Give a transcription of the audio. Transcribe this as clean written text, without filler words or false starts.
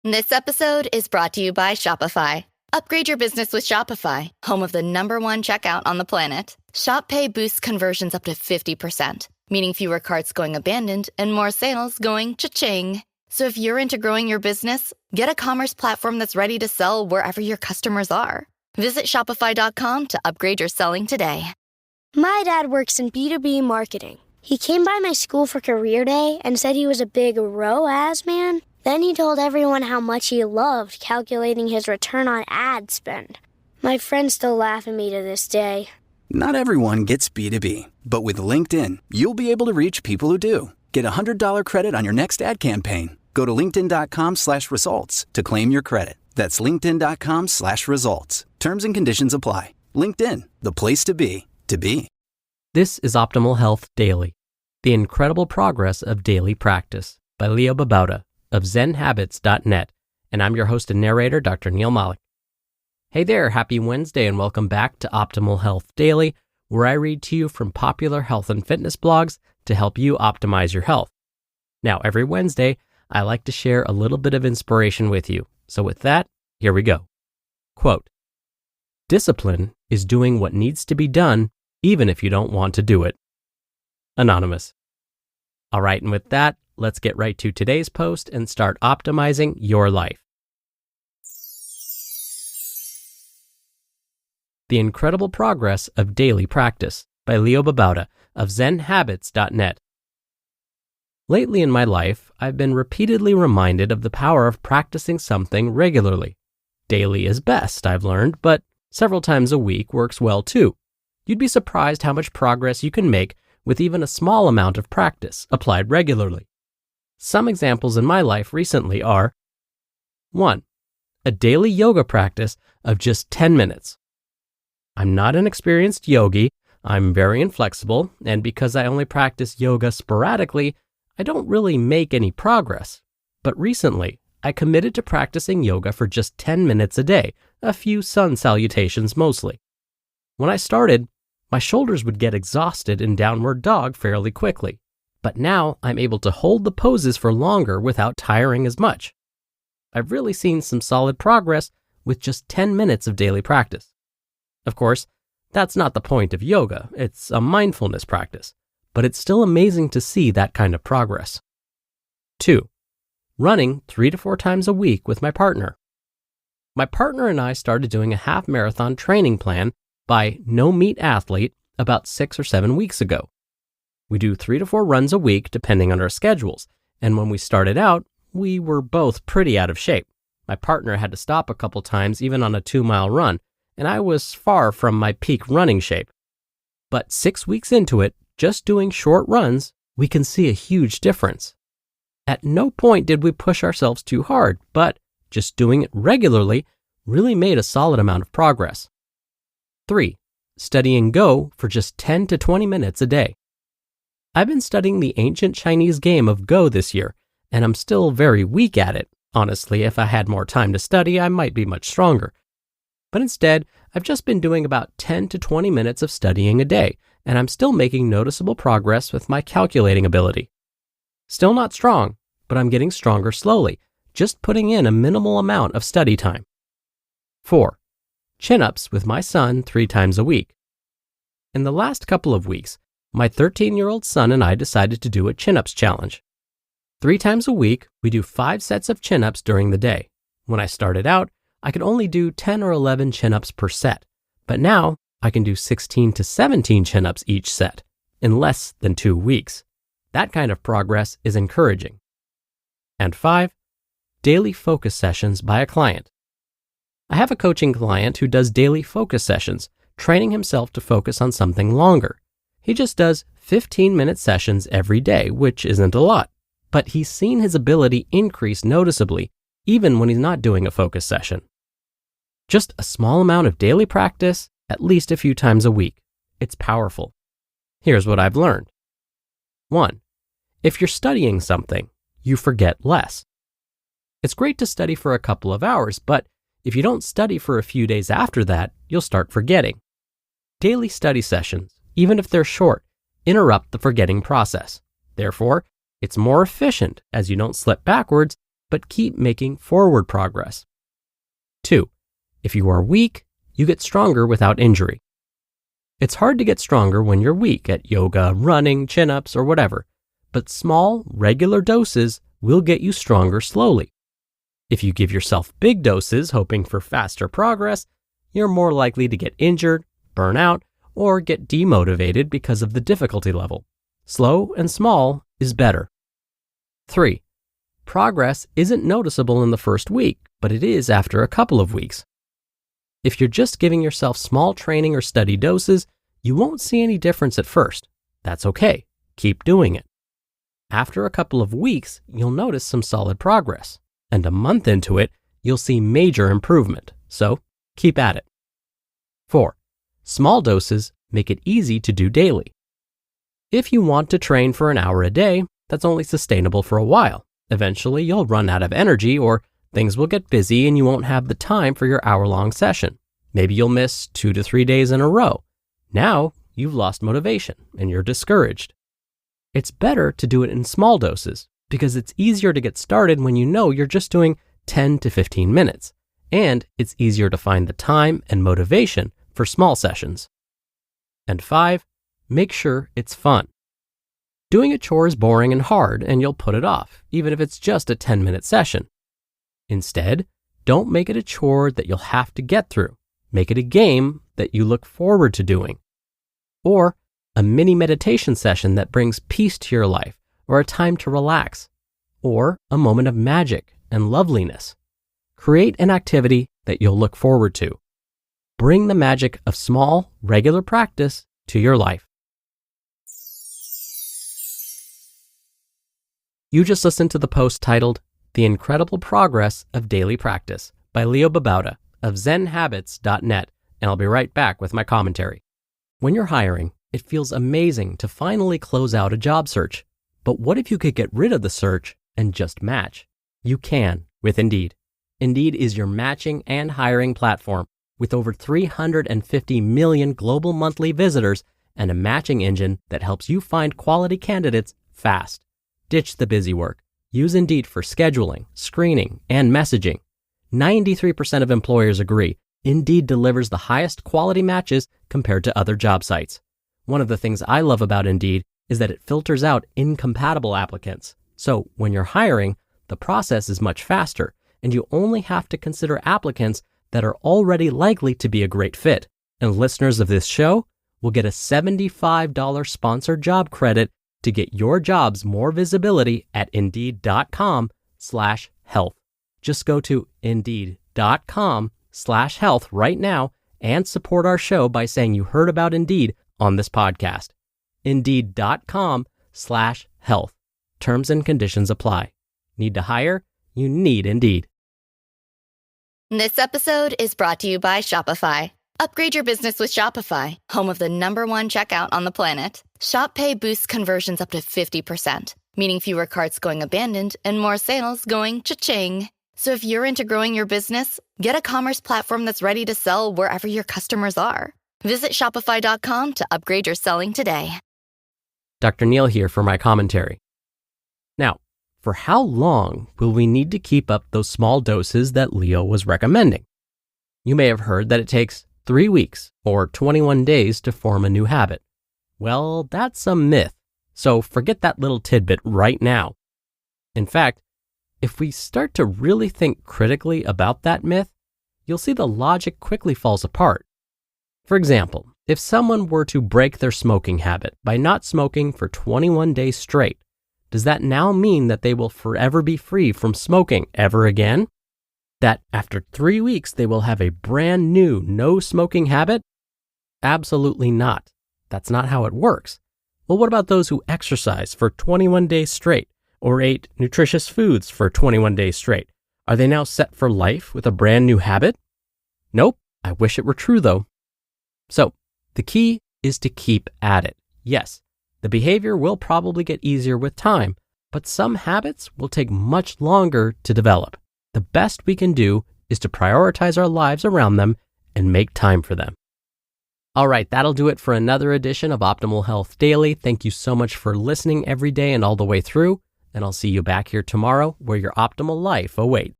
This episode is brought to you by Shopify. Upgrade your business with Shopify, home of the #1 checkout on the planet. Shop Pay boosts conversions up to 50%, meaning fewer carts going abandoned and more sales going cha-ching. So if you're into growing your business, get a commerce platform that's ready to sell wherever your customers are. Visit shopify.com to upgrade your selling today. My dad works in B2B marketing. He came by my school for career day and said he was a big ROAS man. Then he told everyone how much he loved calculating his return on ad spend. My friends still laugh at me to this day. Not everyone gets B2B, but with LinkedIn, you'll be able to reach people who do. Get a $100 credit on your next ad campaign. Go to linkedin.com/results to claim your credit. That's linkedin.com/results. Terms and conditions apply. LinkedIn, the place to be, to be. This is Optimal Health Daily, the incredible progress of daily practice by Leo Babauta of zenhabits.net, and I'm your host and narrator, Dr. Neil Malik. Hey there, happy Wednesday and welcome back to Optimal Health Daily, where I read to you from popular health and fitness blogs to help you optimize your health. Now, every Wednesday, I like to share a little bit of inspiration with you. So with that, here we go. Quote, "Discipline is doing what needs to be done, even if you don't want to do it." Anonymous. All right, and with that, let's get right to today's post and start optimizing your life. The Incredible Progress of Daily Practice by Leo Babauta of zenhabits.net. Lately in my life, I've been repeatedly reminded of the power of practicing something regularly. Daily is best, I've learned, but several times a week works well too. You'd be surprised how much progress you can make with even a small amount of practice applied regularly. Some examples in my life recently are 1. A daily yoga practice of just 10 minutes. I'm not an experienced yogi, I'm very inflexible, and because I only practice yoga sporadically, I don't really make any progress. But recently, I committed to practicing yoga for just 10 minutes a day, a few sun salutations mostly. When I started, my shoulders would get exhausted in downward dog fairly quickly. But now I'm able to hold the poses for longer without tiring as much. I've really seen some solid progress with just 10 minutes of daily practice. Of course, that's not the point of yoga, it's a mindfulness practice, but it's still amazing to see that kind of progress. 2. Running 3 to 4 times a week with my partner. My partner and I started doing a half marathon training plan by No Meat Athlete about 6 or 7 weeks ago. We do 3 to 4 runs a week depending on our schedules, and when we started out, we were both pretty out of shape. My partner had to stop a couple times even on a 2-mile run, and I was far from my peak running shape. But 6 weeks into it, just doing short runs, we can see a huge difference. At no point did we push ourselves too hard, but just doing it regularly really made a solid amount of progress. 3. Studying Go for just 10 to 20 minutes a day. I've been studying the ancient Chinese game of Go this year, and I'm still very weak at it. Honestly, if I had more time to study, I might be much stronger. But instead, I've just been doing about 10 to 20 minutes of studying a day, and I'm still making noticeable progress with my calculating ability. Still not strong, but I'm getting stronger slowly, just putting in a minimal amount of study time. 4. Chin-ups with my son 3 times a week. In the last couple of weeks, my 13-year-old son and I decided to do a chin-ups challenge. 3 times a week, we do 5 sets of chin-ups during the day. When I started out, I could only do 10 or 11 chin-ups per set, but now I can do 16 to 17 chin-ups each set in less than 2 weeks. That kind of progress is encouraging. And 5, daily focus sessions by a client. I have a coaching client who does daily focus sessions, training himself to focus on something longer. He just does 15-minute sessions every day, which isn't a lot, but he's seen his ability increase noticeably, even when he's not doing a focus session. Just a small amount of daily practice, at least a few times a week. It's powerful. Here's what I've learned. 1. If you're studying something, you forget less. It's great to study for a couple of hours, but if you don't study for a few days after that, you'll start forgetting. Daily study sessions, even if they're short, interrupt the forgetting process. Therefore, it's more efficient as you don't slip backwards but keep making forward progress. 2. If you are weak, you get stronger without injury. It's hard to get stronger when you're weak at yoga, running, chin-ups, or whatever, but small, regular doses will get you stronger slowly. If you give yourself big doses hoping for faster progress, you're more likely to get injured, burn out, or get demotivated because of the difficulty level. Slow and small is better. 3. Progress isn't noticeable in the first week, but it is after a couple of weeks. If you're just giving yourself small training or study doses, you won't see any difference at first. That's okay. Keep doing it. After a couple of weeks, you'll notice some solid progress, and a month into it, you'll see major improvement. So keep at it. 4. Small doses make it easy to do daily. If you want to train for an hour a day, that's only sustainable for a while. Eventually, you'll run out of energy or things will get busy and you won't have the time for your hour-long session. Maybe you'll miss 2 to 3 days in a row. Now, you've lost motivation and you're discouraged. It's better to do it in small doses because it's easier to get started when you know you're just doing 10 to 15 minutes, and it's easier to find the time and motivation for small sessions. And 5, make sure it's fun. Doing a chore is boring and hard, and you'll put it off, even if it's just a 10-minute session. Instead, don't make it a chore that you'll have to get through. Make it a game that you look forward to doing. Or a mini meditation session that brings peace to your life, or a time to relax, or a moment of magic and loveliness. Create an activity that you'll look forward to. Bring the magic of small, regular practice to your life. You just listened to the post titled, The Incredible Progress of Daily Practice by Leo Babauta of zenhabits.net, and I'll be right back with my commentary. When you're hiring, it feels amazing to finally close out a job search. But what if you could get rid of the search and just match? You can with Indeed. Indeed is your matching and hiring platform with over 350 million global monthly visitors and a matching engine that helps you find quality candidates fast. Ditch the busy work. Use Indeed for scheduling, screening, and messaging. 93% of employers agree Indeed delivers the highest quality matches compared to other job sites. One of the things I love about Indeed is that it filters out incompatible applicants. So when you're hiring, the process is much faster, and you only have to consider applicants that are already likely to be a great fit. And listeners of this show will get a $75 sponsored job credit to get your jobs more visibility at Indeed.com/health. Just go to Indeed.com/health right now and support our show by saying you heard about Indeed on this podcast. Indeed.com/health. Terms and conditions apply. Need to hire? You need Indeed. This episode is brought to you by Shopify. Upgrade your business with Shopify, home of the #1 checkout on the planet. Shop Pay boosts conversions up to 50%, meaning fewer carts going abandoned and more sales going cha-ching. So if you're into growing your business, get a commerce platform that's ready to sell wherever your customers are. Visit Shopify.com to upgrade your selling today. Dr. Neil here for my commentary. Now, for how long will we need to keep up those small doses that Leo was recommending? You may have heard that it takes 3 weeks or 21 days to form a new habit. Well, that's a myth, so forget that little tidbit right now. In fact, if we start to really think critically about that myth, you'll see the logic quickly falls apart. For example, if someone were to break their smoking habit by not smoking for 21 days straight, does that now mean that they will forever be free from smoking ever again? That after 3 weeks they will have a brand new no smoking habit? Absolutely not. That's not how it works. Well, what about those who exercise for 21 days straight or ate nutritious foods for 21 days straight? Are they now set for life with a brand new habit? Nope. I wish it were true though. So the key is to keep at it. Yes, the behavior will probably get easier with time, but some habits will take much longer to develop. The best we can do is to prioritize our lives around them and make time for them. All right, that'll do it for another edition of Optimal Health Daily. Thank you so much for listening every day and all the way through. and I'll see you back here tomorrow where your optimal life awaits.